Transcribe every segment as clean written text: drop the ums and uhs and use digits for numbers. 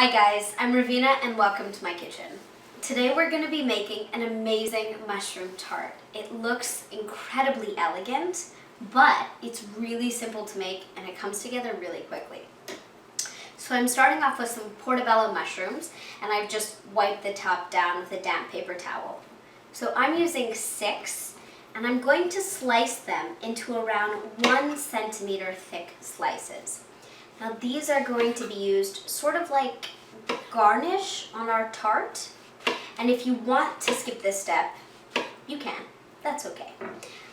Hi guys, I'm Reveena and welcome to my kitchen. Today we're going to be making an amazing mushroom tart. It looks incredibly elegant, but it's really simple to make and it comes together really quickly. So I'm starting off with some portobello mushrooms and I've just wiped the top down with a damp paper towel. So I'm using 6 and I'm going to slice them into around 1 centimeter thick slices. Now these are going to be used sort of like garnish on our tart. And if you want to skip this step, you can. That's okay.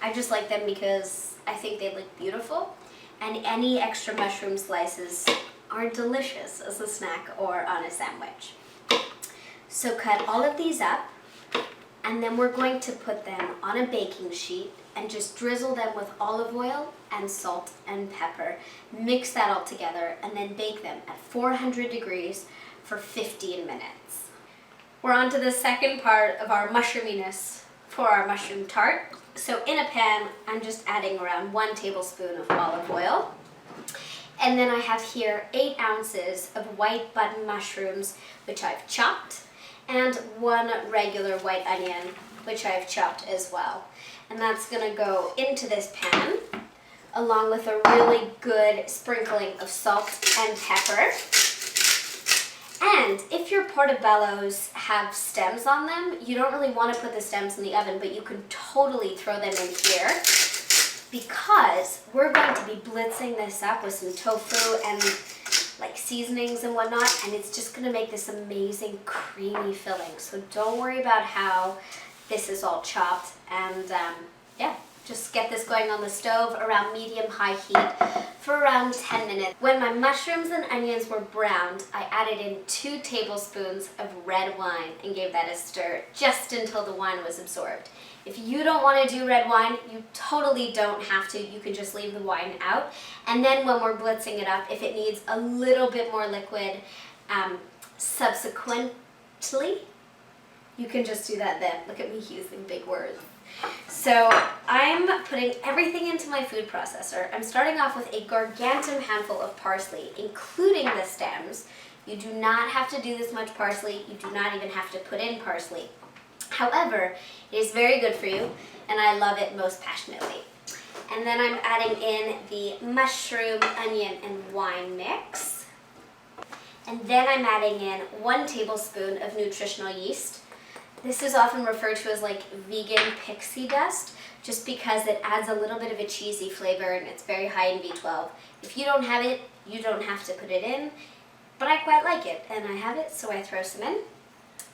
I just like them because I think they look beautiful. And any extra mushroom slices are delicious as a snack or on a sandwich. So cut all of these up. And then we're going to put them on a baking sheet and just drizzle them with olive oil and salt and pepper. Mix that all together and then bake them at 400 degrees for 15 minutes. We're on to the second part of our mushroominess for our mushroom tart. So in a pan, I'm just adding around 1 tablespoon of olive oil. And then I have here 8 ounces of white button mushrooms, which I've chopped, and 1 regular white onion, which I've chopped as well. And that's gonna go into this pan, along with a really good sprinkling of salt and pepper. And if your portobellos have stems on them, you don't really want to put the stems in the oven, but you can totally throw them in here because we're going to be blitzing this up with some tofu and like seasonings and whatnot, and it's just going to make this amazing creamy filling. So don't worry about how this is all chopped, and yeah, just get this going on the stove around medium-high heat for around 10 minutes. When my mushrooms and onions were browned, I added in 2 tablespoons of red wine and gave that a stir just until the wine was absorbed. If you don't want to do red wine, you totally don't have to. You can just leave the wine out. And then when we're blitzing it up, if it needs a little bit more liquid subsequently, you can just do that then. Look at me using big words. So I'm putting everything into my food processor. I'm starting off with a gargantuan handful of parsley, including the stems. You do not have to do this much parsley. You do not even have to put in parsley. However, it is very good for you, and I love it most passionately. And then I'm adding in the mushroom, onion, and wine mix. And then I'm adding in 1 tablespoon of nutritional yeast. This is often referred to as like vegan pixie dust, just because it adds a little bit of a cheesy flavor and it's very high in B12. If you don't have it, you don't have to put it in, but I quite like it and I have it, so I throw some in.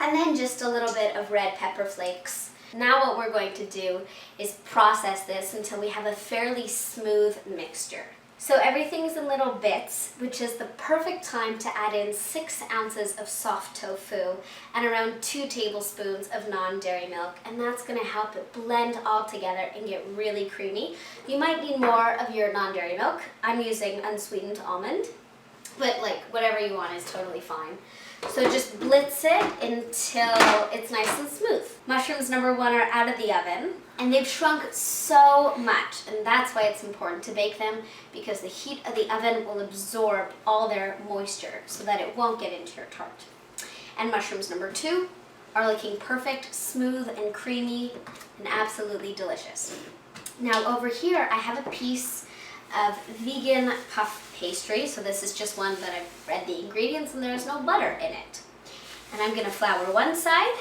And then just a little bit of red pepper flakes. Now what we're going to do is process this until we have a fairly smooth mixture. So everything's in little bits, which is the perfect time to add in 6 ounces of soft tofu and around 2 tablespoons of non-dairy milk, and that's going to help it blend all together and get really creamy. You might need more of your non-dairy milk. I'm using unsweetened almond, but like whatever you want is totally fine. So just blitz it until it's nice and smooth. Mushrooms number 1 are out of the oven and they've shrunk so much, and that's why it's important to bake them, because the heat of the oven will absorb all their moisture so that it won't get into your tart. And mushrooms number 2 are looking perfect, smooth and creamy and absolutely delicious. Now over here I have a piece of vegan puff pastry. So this is just one that I've read the ingredients and there's no butter in it. And I'm going to flour one side,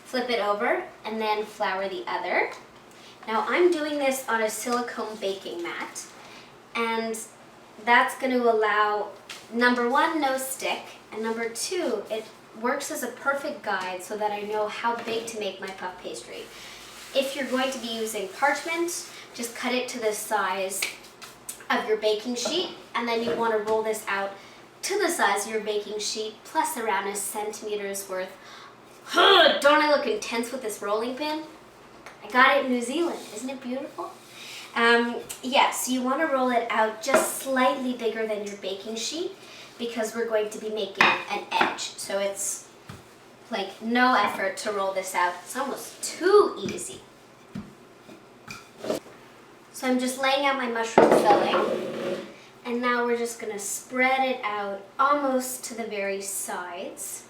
flip it over, and then flour the other. Now I'm doing this on a silicone baking mat, and that's going to allow, number 1, no stick, and number 2, it works as a perfect guide so that I know how big to make my puff pastry. If you're going to be using parchment, just cut it to the size of your baking sheet, and then you want to roll this out to the size of your baking sheet plus around a centimeter's worth. Don't I look intense with this rolling pin? I got it in New Zealand. Isn't it beautiful? Yes, you want to roll it out just slightly bigger than your baking sheet because we're going to be making an edge. So it's like no effort to roll this out. It's almost too easy. So I'm just laying out my mushroom filling, And now we're just gonna spread it out almost to the very sides.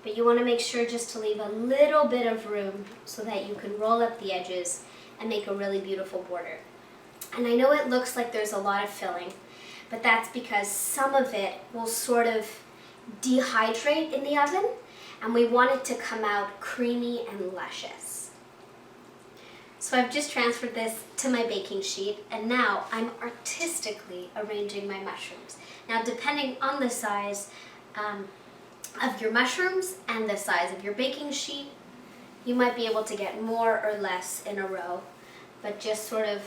But you wanna make sure just to leave a little bit of room so that you can roll up the edges and make a really beautiful border. And I know it looks like there's a lot of filling, but that's because some of it will sort of dehydrate in the oven, and we want it to come out creamy and luscious. So I've just transferred this to my baking sheet, and now I'm artistically arranging my mushrooms. Now, depending on the size of your mushrooms and the size of your baking sheet, you might be able to get more or less in a row, but just sort of,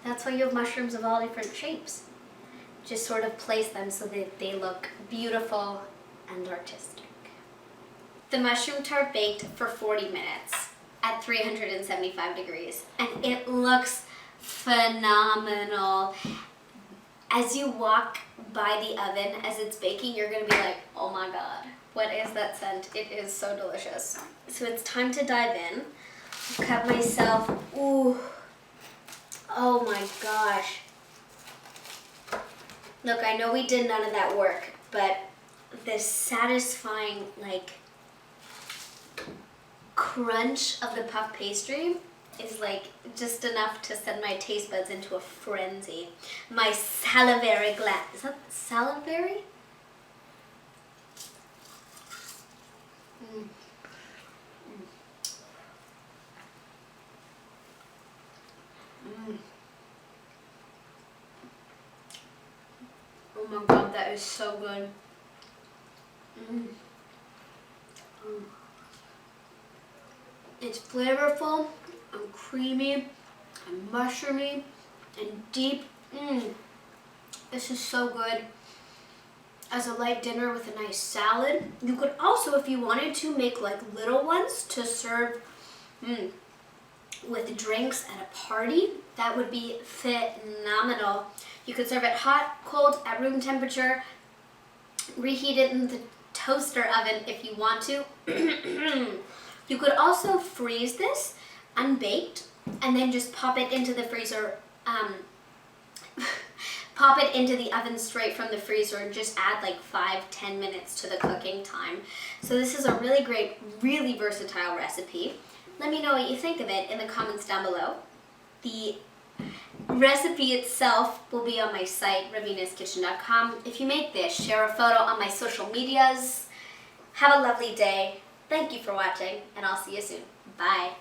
that's why you have mushrooms of all different shapes. Just sort of place them so that they look beautiful and artistic. The mushroom tart baked for 40 minutes at 375 degrees, and it looks phenomenal. As you walk by the oven as it's baking, you're gonna be like, oh my God, what is that scent? It is so delicious. So it's time to dive in. Cut myself, ooh, oh my gosh. Look, I know we did none of that work, but this satisfying, like, crunch of the puff pastry is like just enough to send my taste buds into a frenzy. My salivary gland, is that salivary? Oh my God, that is so good. It's flavorful and creamy and mushroomy and deep. This is so good as a light dinner with a nice salad. You could also, if you wanted to, make like little ones to serve with drinks at a party. That would be phenomenal. You could serve it hot, cold, at room temperature. Reheat it in the toaster oven if you want to. You could also freeze this unbaked and then just pop it into the freezer. Pop it into the oven straight from the freezer and just add like 5-10 minutes to the cooking time. So this is a really great, really versatile recipe. Let me know what you think of it in the comments down below. The recipe itself will be on my site, reveenaskitchen.com. If you make this, share a photo on my social medias. Have a lovely day. Thank you for watching, and I'll see you soon. Bye.